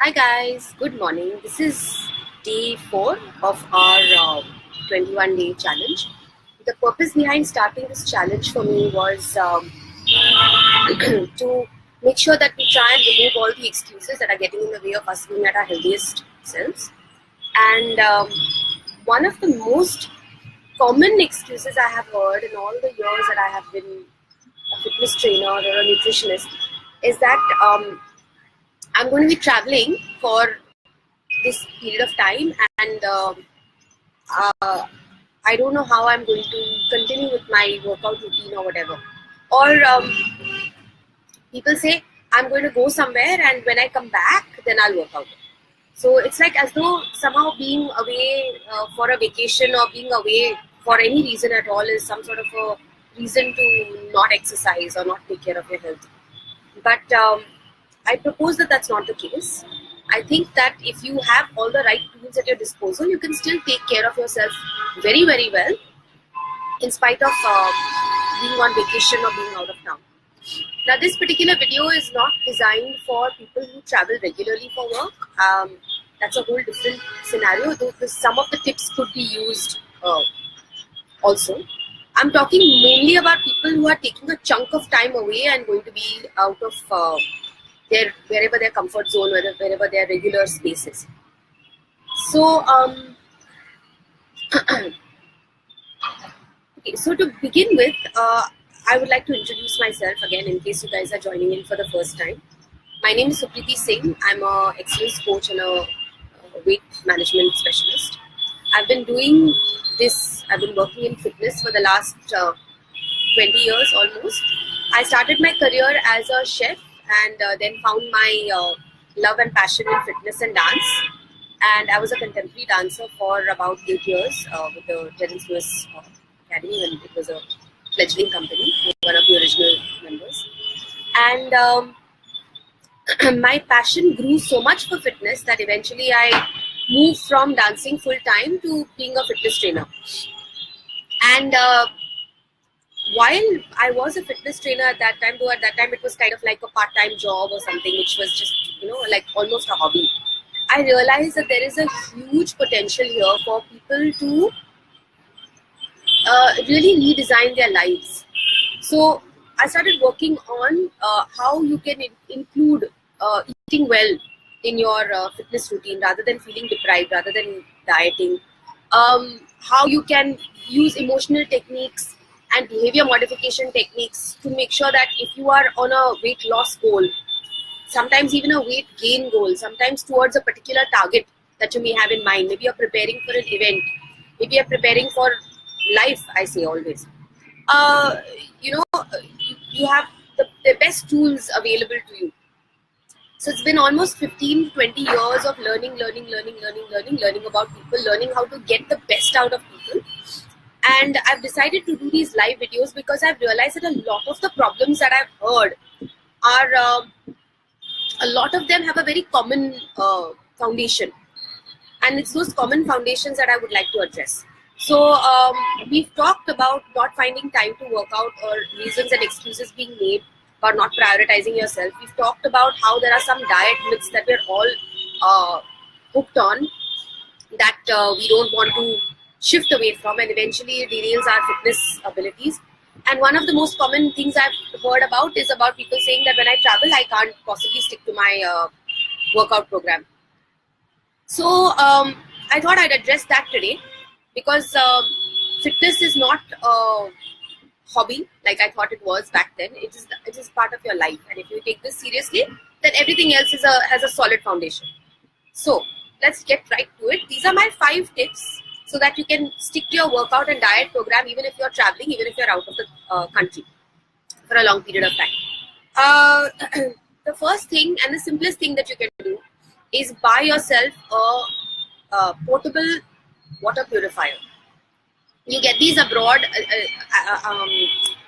Hi guys, good morning. This is day 4 of our 21-day challenge. The purpose behind starting this challenge for me was to make sure that we try and remove all the excuses that are getting in the way of us being at our healthiest selves. And one of the most common excuses I have heard in all the years that I have been a fitness trainer or a nutritionist is that I'm going to be traveling for this period of time, and I don't know how I'm going to continue with my workout routine or whatever. Or people say I'm going to go somewhere, and when I come back, then I'll work out. So it's like as though somehow being away for a vacation or being away for any reason at all is some sort of a reason to not exercise or not take care of your health. But I propose that that's not the case. I think that if you have all the right tools at your disposal, you can still take care of yourself very, very well in spite of being on vacation or being out of town. Now, this particular video is not designed for people who travel regularly for work. That's a whole different scenario. Some of the tips could be used also. I'm talking mainly about people who are taking a chunk of time away and going to be out of wherever their comfort zone, wherever their regular space is. So, okay, so to begin with, I would like to introduce myself again in case you guys are joining in for the first time. My name is Supriti Singh. I'm a excellence coach and a weight management specialist. I've been doing this, I've been working in fitness for the last 20 years almost. I started my career as a chef and then found my love and passion in fitness and dance. And I was a contemporary dancer for about 8 years with the Terence Lewis Academy, when it was a fledgling company, one of the original members. And my passion grew so much for fitness that eventually I moved from dancing full time to being a fitness trainer. And while I was a fitness trainer at that time, though at that time it was kind of like a part-time job or something, which was just, like almost a hobby, I realized that there is a huge potential here for people to really redesign their lives. So I started working on how you can include eating well in your fitness routine rather than feeling deprived, rather than dieting. How you can use emotional techniques and behavior modification techniques to make sure that if you are on a weight loss goal, sometimes even a weight gain goal, sometimes towards a particular target that you may have in mind, maybe you're preparing for an event, maybe you're preparing for life, I say always. You have the best tools available to you. So it's been almost 15 to 20 years of learning about people, learning how to get the best out of people. And I've decided to do these live videos because I've realized that a lot of the problems that I've heard are, a lot of them have a very common foundation. And it's those common foundations that I would like to address. So we've talked about not finding time to work out or reasons and excuses being made about not prioritizing yourself. We've talked about how there are some diet myths that we're all hooked on that we don't want to shift away from, and eventually it derails our fitness abilities. And one of the most common things I've heard about is about people saying that when I travel, I can't possibly stick to my workout program. So I thought I'd address that today because fitness is not a hobby like I thought it was back then. It is part of your life, and if you take this seriously, then everything else has a solid foundation. So let's get right to it. These are my 5 tips so that you can stick to your workout and diet program even if you're traveling, even if you're out of the country for a long period of time. The first thing and the simplest thing that you can do is buy yourself a portable water purifier. You get these abroad.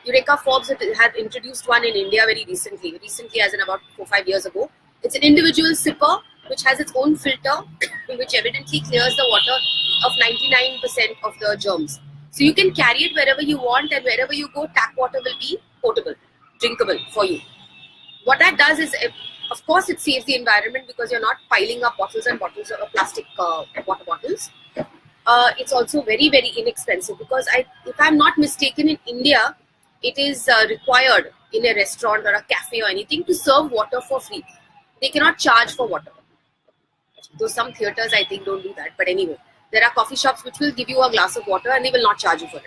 Eureka Forbes have introduced one in India very recently as in about 4-5 years ago. It's an individual sipper which has its own filter which evidently clears the water of 99% of the germs. So you can carry it wherever you want, and wherever you go, tap water will be potable, drinkable for you. What that does is Of course, it saves the environment because you're not piling up bottles and bottles of plastic water bottles. It's also very, very inexpensive because if I'm not mistaken, in India, it is required in a restaurant or a cafe or anything to serve water for free. They cannot charge for water. Though some theaters, I think, don't do that. But anyway, there are coffee shops which will give you a glass of water and they will not charge you for it.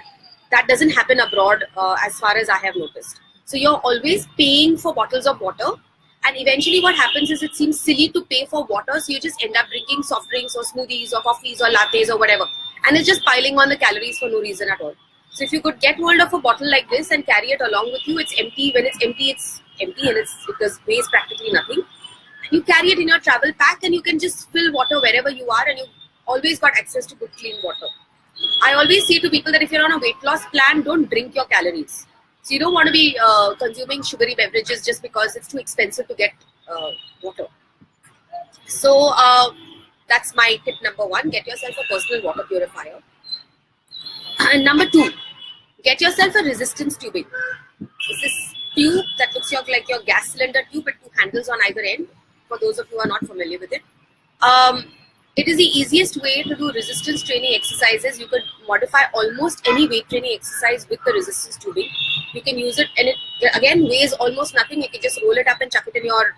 That doesn't happen abroad as far as I have noticed. So you're always paying for bottles of water. And eventually what happens is it seems silly to pay for water. So you just end up drinking soft drinks or smoothies or coffees or lattes or whatever. And it's just piling on the calories for no reason at all. So if you could get hold of a bottle like this and carry it along with you, it's empty. When it's empty and it weighs practically nothing. You carry it in your travel pack and you can just fill water wherever you are and you always got access to good clean water. I always say to people that if you're on a weight loss plan, don't drink your calories. So you don't want to be consuming sugary beverages just because it's too expensive to get water. So that's my tip number 1. Get yourself a personal water purifier. And number 2, get yourself a resistance tubing. It's this tube that looks like your gas cylinder tube with 2 handles on either end. For those of you who are not familiar with it. It is the easiest way to do resistance training exercises. You could modify almost any weight training exercise with the resistance tubing. You can use it and it again weighs almost nothing. You can just roll it up and chuck it in your,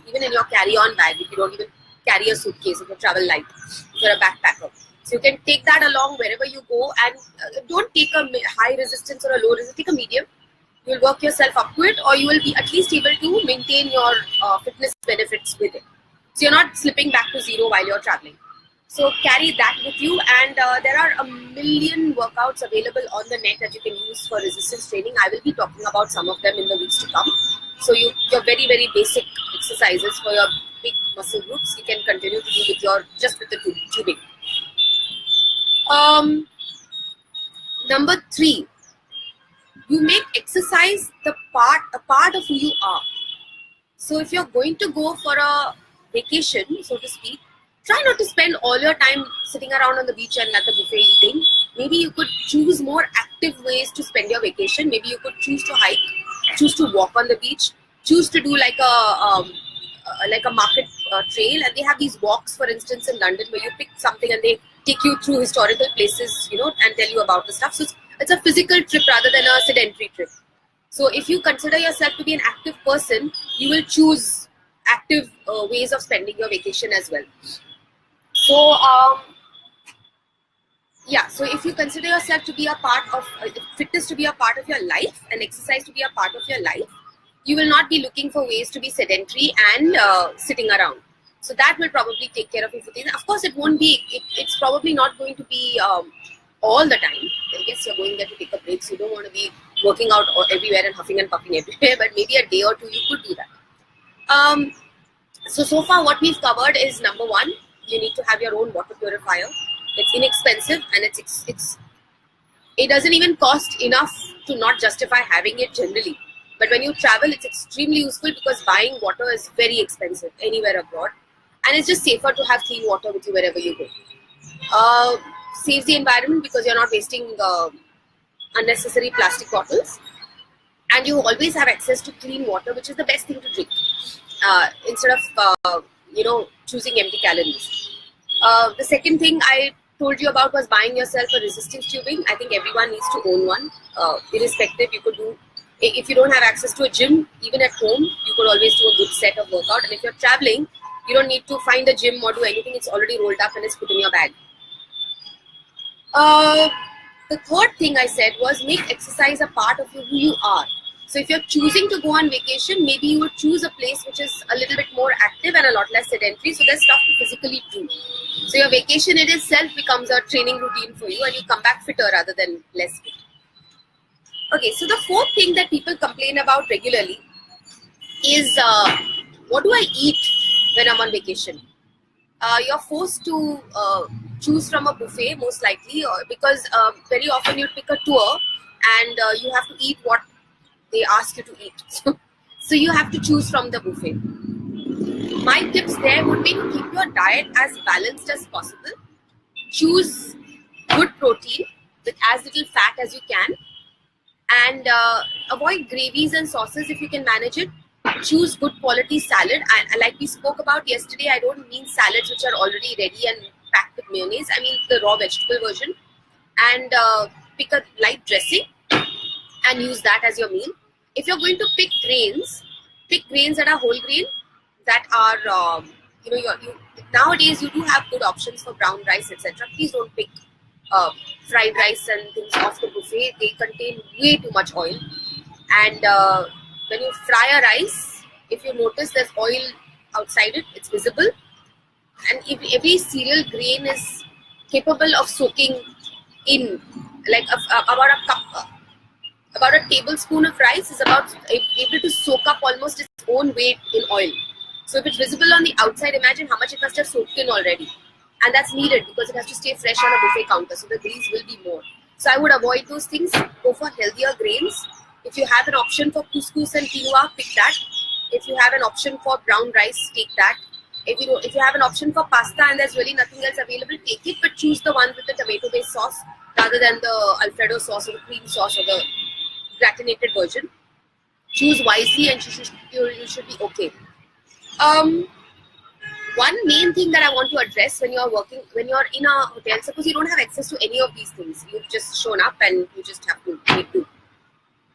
even in your carry-on bag if you don't even carry a suitcase, if you travel light, if you're a backpacker. So you can take that along wherever you go and don't take a high resistance or a low resistance, take a medium. You'll work yourself up to it or you will be at least able to maintain your fitness benefits with it. So you're not slipping back to zero while you're traveling. So carry that with you and there are a million workouts available on the net that you can use for resistance training. I will be talking about some of them in the weeks to come. So your very, very basic exercises for your big muscle groups, you can continue to do with the tubing. Number 3. You make exercise a part of who you are. So if you're going to go for a vacation, so to speak, try not to spend all your time sitting around on the beach and at the buffet eating. Maybe you could choose more active ways to spend your vacation. Maybe you could choose to hike, choose to walk on the beach, choose to do like a market trail. And they have these walks, for instance, in London where you pick something and they take you through historical places, and tell you about the stuff. So it's a physical trip rather than a sedentary trip. So if you consider yourself to be an active person, you will choose active ways of spending your vacation as well. So, so if you consider yourself to be a part of fitness to be a part of your life and exercise to be a part of your life, you will not be looking for ways to be sedentary and sitting around. So that will probably take care of your fitness. Of course, it won't be, it's probably not going to be all the time. I guess you're going there to take a break, so you don't want to be working out everywhere and huffing and puffing everywhere, but maybe a day or 2 you could do that. So far what we've covered is number 1, you need to have your own water purifier. It's inexpensive and it doesn't even cost enough to not justify having it generally. But when you travel, it's extremely useful because buying water is very expensive anywhere abroad. And it's just safer to have clean water with you wherever you go. Saves the environment because you're not wasting unnecessary plastic bottles. And you always have access to clean water, which is the best thing to drink. Instead of, choosing empty calories. The second thing I told you about was buying yourself a resistance tubing. I think everyone needs to own one. Irrespective, you could do, if you don't have access to a gym, even at home, you could always do a good set of workout. And if you're traveling, you don't need to find a gym or do anything. It's already rolled up and it's put in your bag. The third thing I said was make exercise a part of who you are. So if you're choosing to go on vacation, maybe you would choose a place which is a little bit more active and a lot less sedentary. So there's stuff to physically do. So your vacation in itself becomes a training routine for you and you come back fitter rather than less fit. Okay, so the fourth thing that people complain about regularly is what do I eat when I'm on vacation? You're forced to choose from a buffet most likely because very often you pick a tour and you have to eat what they ask you to eat. So you have to choose from the buffet. My tips there would be to keep your diet as balanced as possible. Choose good protein with as little fat as you can. And avoid gravies and sauces if you can manage it. Choose good quality salad. And like we spoke about yesterday, I don't mean salads which are already ready and packed with mayonnaise. I mean the raw vegetable version. And pick a light dressing and use that as your meal. If you're going to pick grains that are whole grain, that are nowadays you do have good options for brown rice, etc. Please don't pick fried rice and things off the buffet. They contain way too much oil. And when you fry a rice, if you notice there's oil outside it, it's visible. And if every cereal grain is capable of soaking in, like about a tablespoon of rice is able to soak up almost its own weight in oil. So if it's visible on the outside, imagine how much it must have soaked in already. And that's needed because it has to stay fresh on a buffet counter, so the grease will be more. So I would avoid those things, go for healthier grains. If you have an option for couscous and quinoa, pick that. If you have an option for brown rice, take that. If you have an option for pasta and there's really nothing else available, take it, but choose the one with the tomato-based sauce rather than the Alfredo sauce or the cream sauce or the gratinated version. Choose wisely and you should be okay. One main thing that I want to address when you're in a hotel, suppose you don't have access to any of these things, you've just shown up and you just have to make do.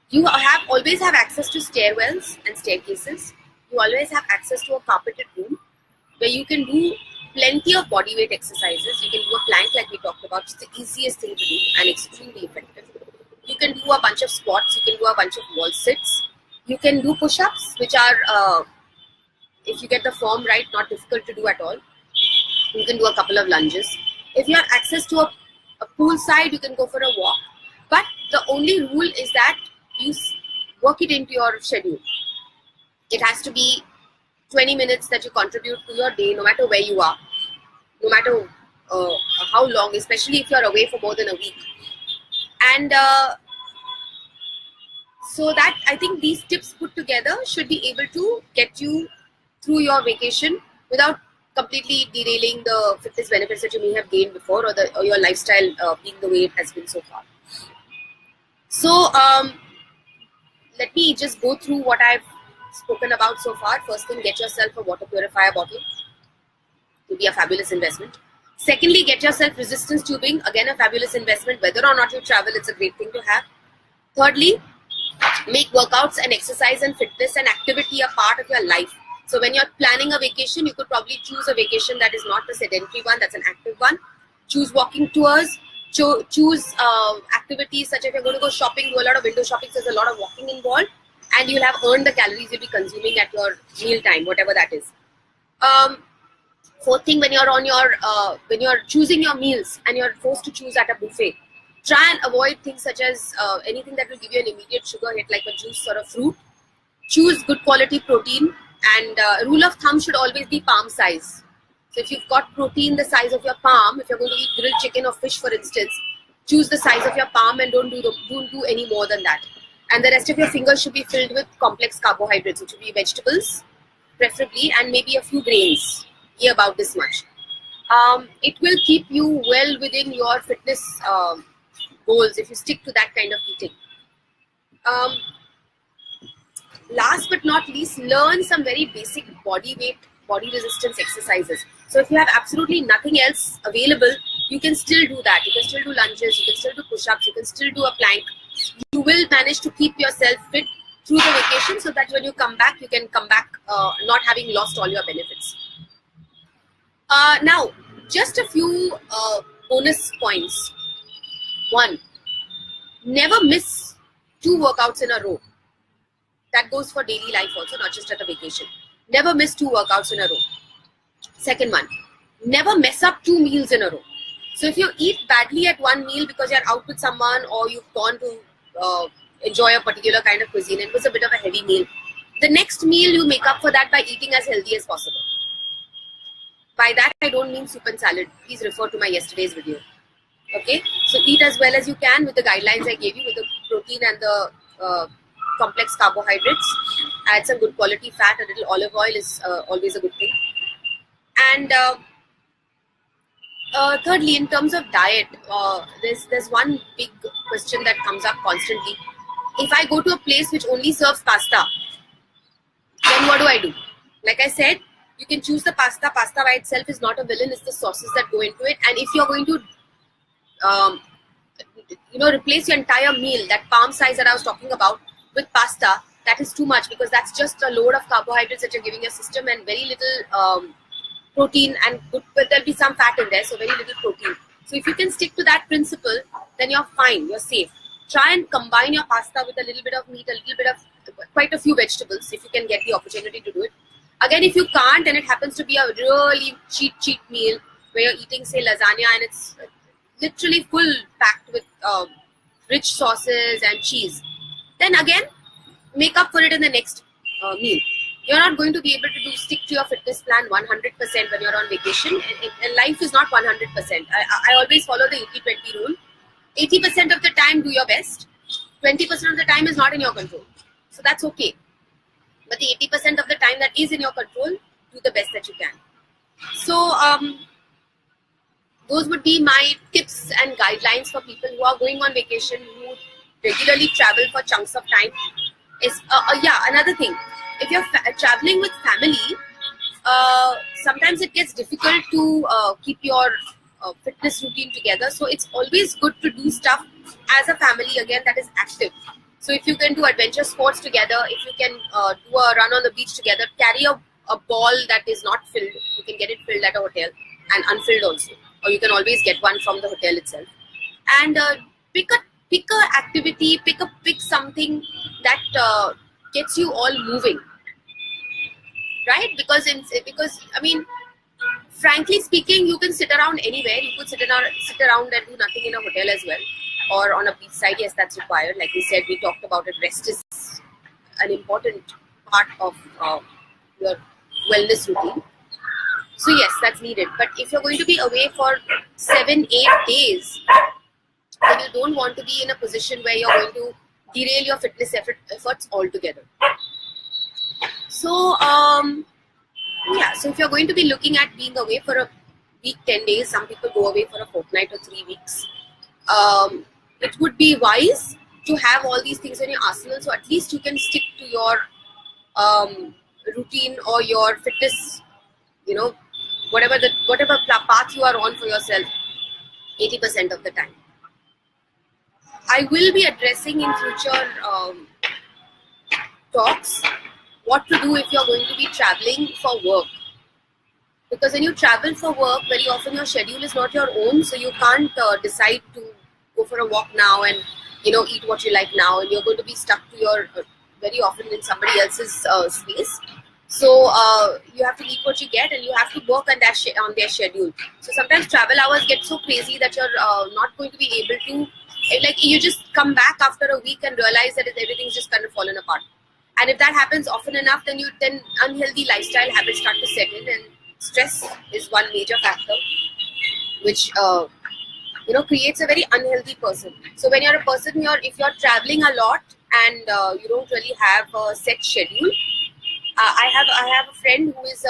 You always have access to stairwells and staircases. You always have access to a carpeted room where you can do plenty of body weight exercises. You can do a plank like we talked about. It's the easiest thing to do and extremely effective. You can do a bunch of squats. You can do a bunch of wall sits. You can do push-ups, which are, if you get the form right, not difficult to do at all. You can do a couple of lunges. If you have access to a pool side, you can go for a walk. But the only rule is that you work it into your schedule. It has to be 20 minutes that you contribute to your day, no matter where you are, no matter how long, especially if you're away for more than a week. And so that I think these tips put together should be able to get you through your vacation without completely derailing the fitness benefits that you may have gained before, or your lifestyle being the way it has been so far. So let me just go through what I've spoken about so far. First thing, get yourself a water purifier bottle. It will be a fabulous investment. Secondly, get yourself resistance tubing. Again, a fabulous investment. Whether or not you travel, it's a great thing to have. Thirdly, make workouts and exercise and fitness and activity a part of your life. So when you're planning a vacation, you could probably choose a vacation that is not a sedentary one, that's an active one. Choose walking tours. Choose activities such as if you're going to go shopping, do a lot of window shopping, so there's a lot of walking involved, and you'll have earned the calories you'll be consuming at your meal time, whatever that is. Fourth thing, when you're choosing your meals and you're forced to choose at a buffet, try and avoid things such as anything that will give you an immediate sugar hit, like a juice or a fruit. Choose good quality protein, and rule of thumb should always be palm size. So if you've got protein the size of your palm, if you're going to eat grilled chicken or fish, for instance, choose the size of your palm and don't do any more than that. And the rest of your fingers should be filled with complex carbohydrates, which would be vegetables, preferably, and maybe a few grains, about this much. It will keep you well within your fitness goals if you stick to that kind of eating. Last but not least, learn some very basic body resistance exercises. So if you have absolutely nothing else available, you can still do that. You can still do lunges, you can still do push-ups, you can still do a plank. You will manage to keep yourself fit through the vacation so that when you come back, you can come back not having lost all your benefits. Now, just a few bonus points. One, never miss 2 workouts in a row. That goes for daily life also, not just at a vacation. Never miss 2 workouts in a row. Second one, never mess up 2 meals in a row. So if you eat badly at one meal because you're out with someone or you've gone to enjoy a particular kind of cuisine and it was a bit of a heavy meal, the next meal you make up for that by eating as healthy as possible. By that, I don't mean soup and salad. Please refer to my yesterday's video. Okay? So eat as well as you can with the guidelines I gave you, with the protein and the complex carbohydrates. Add some good quality fat. A little olive oil is always a good thing. And thirdly, in terms of diet, there's one big question that comes up constantly. If I go to a place which only serves pasta, then what do? Like I said, you can choose the pasta. Pasta by itself is not a villain. It's the sauces that go into it. And if you're going to, replace your entire meal, that palm size that I was talking about, with pasta, that is too much, because that's just a load of carbohydrates that you're giving your system and very little protein, and good, but there'll be some fat in there, so very little protein. So if you can stick to that principle, then you're fine, you're safe. Try and combine your pasta with a little bit of meat, a little bit of quite a few vegetables, if you can get the opportunity to do it. Again, if you can't, and it happens to be a really cheat meal where you're eating, say, lasagna, and it's literally full packed with rich sauces and cheese, then again, make up for it in the next meal. You're not going to be able to stick to your fitness plan 100% when you're on vacation. And life is not 100%. I always follow the 80-20 rule. 80% of the time, do your best. 20% of the time is not in your control. So that's okay. But the 80% of the time that is in your control, do the best that you can. So those would be my tips and guidelines for people who are going on vacation, who regularly travel for chunks of time. Another thing, if you're traveling with family, sometimes it gets difficult to keep your fitness routine together. So it's always good to do stuff as a family, again, that is active. So if you can do adventure sports together, if you can do a run on the beach together, carry a ball that is not filled. You can get it filled at a hotel and unfilled also. Or you can always get one from the hotel itself. And pick a activity, pick something that gets you all moving, right? Because I mean, frankly speaking, you can sit around anywhere. You could sit around and do nothing in a hotel as well, or on a beach side. Yes, that's required. Like we said, we talked about it. Rest is an important part of your wellness routine. So yes, that's needed. But if you're going to be away for 7-8 days, then you don't want to be in a position where you're going to derail your fitness efforts altogether. So so if you're going to be looking at being away for a week, 10 days, some people go away for a fortnight or 3 weeks, it would be wise to have all these things in your arsenal, so at least you can stick to your routine or your fitness, whatever path you are on for yourself 80% of the time. I will be addressing in future talks what to do if you're going to be traveling for work. Because when you travel for work, very often your schedule is not your own, so you can't decide to go for a walk now and eat what you like now, and you're going to be stuck to your very often in somebody else's space. So you have to eat what you get, and you have to work on their schedule. So sometimes travel hours get so crazy that you're not going to be able to, like, you just come back after a week and realize that everything's just kind of fallen apart. And if that happens often enough, then unhealthy lifestyle habits start to set in, and stress is one major factor which creates a very unhealthy person. So when you're a person, if you're traveling a lot and you don't really have a set schedule, I have a friend who is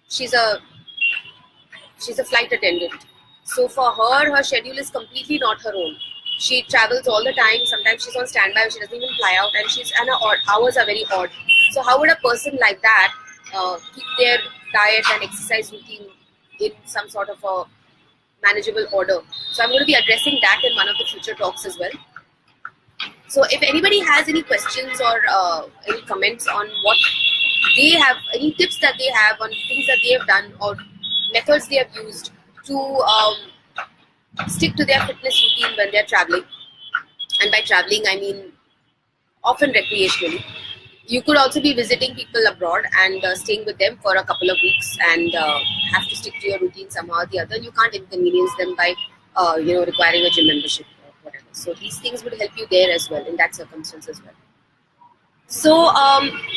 she's a flight attendant. So for her schedule is completely not her own. She travels all the time. Sometimes she's on standby, she doesn't even fly out, and her hours are very odd. So how would a person like that keep their diet and exercise routine in some sort of a manageable order? So I'm going to be addressing that in one of the future talks as well. So if anybody has any questions or any comments on what they have, any tips that they have on things that they have done or methods they have used to stick to their fitness routine when they're traveling, and by traveling I mean often recreationally. You could also be visiting people abroad and staying with them for a couple of weeks and have to stick to your routine somehow or the other. You can't inconvenience them by requiring a gym membership or whatever. So these things would help you there as well, in that circumstance as well. So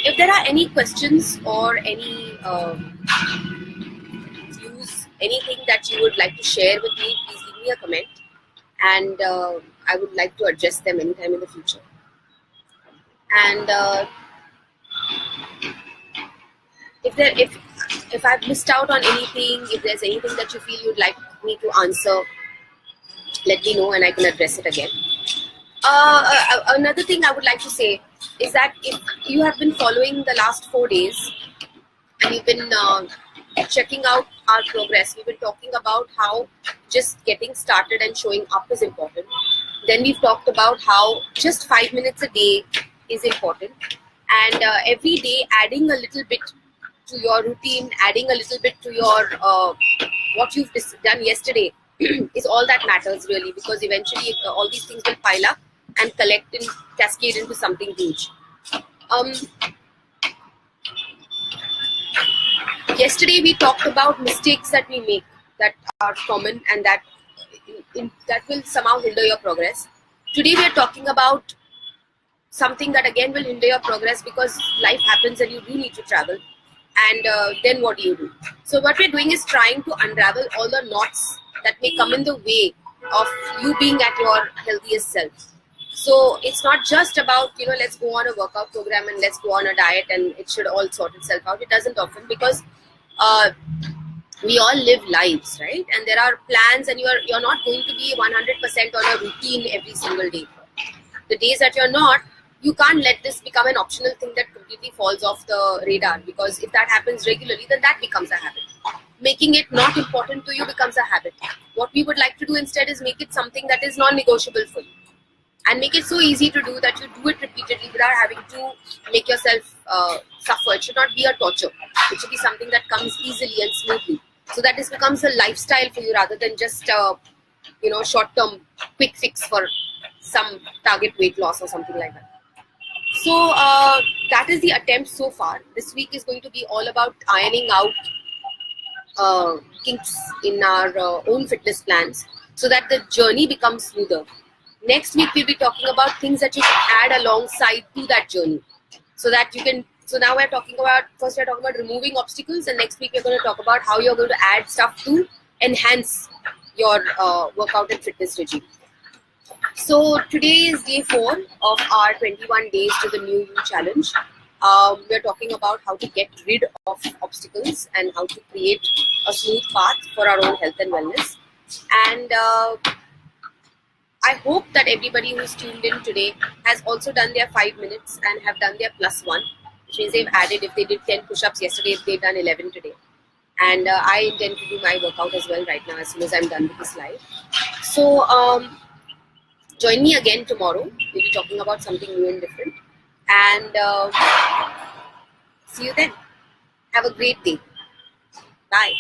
if there are any questions or any views, anything that you would like to share with me, please leave me a comment, and I would like to address them anytime in the future. And if I've missed out on anything, if there's anything that you feel you'd like me to answer, let me know and I can address it again. Another thing I would like to say, is that if you have been following the last 4 days and you've been checking out our progress, we've been talking about how just getting started and showing up is important. Then we've talked about how just 5 minutes a day is important, and every day adding a little bit to your routine, adding a little bit to your what you've done yesterday is all that matters really, because eventually all these things will pile up and collect and cascade into something huge. Yesterday we talked about mistakes that we make that are common and that that will somehow hinder your progress. Today we are talking about something that again will hinder your progress, because life happens and you do need to travel. And then what do? So what we're doing is trying to unravel all the knots that may come in the way of you being at your healthiest self. So it's not just about, let's go on a workout program and let's go on a diet and it should all sort itself out. It doesn't often, because we all live lives, right? And there are plans, and you're not going to be 100% on a routine every single day. The days that you're not, you can't let this become an optional thing that completely falls off the radar, because if that happens regularly, then that becomes a habit. Making it not important to you becomes a habit. What we would like to do instead is make it something that is non-negotiable for you, and make it so easy to do that you do it repeatedly without having to make yourself suffer. It should not be a torture. It should be something that comes easily and smoothly, so that this becomes a lifestyle for you rather than just short-term quick fix for some target weight loss or something like that. So that is the attempt so far. This week is going to be all about ironing out kinks in our own fitness plans, so that the journey becomes smoother. Next week we'll be talking about things that you can add alongside to that journey, so that you can. So now we're talking about removing obstacles, and next week we're going to talk about how you're going to add stuff to enhance your workout and fitness regime. So today is day 4 of our 21 days to the new you challenge. We're talking about how to get rid of obstacles and how to create a smooth path for our own health and wellness. And I hope that everybody who's tuned in today has also done their 5 minutes and have done their +1, which means they've added, if they did 10 push-ups yesterday, they've done 11 today. And I intend to do my workout as well right now as soon as I'm done with this live. So join me again tomorrow. We'll be talking about something new and different. And see you then. Have a great day. Bye.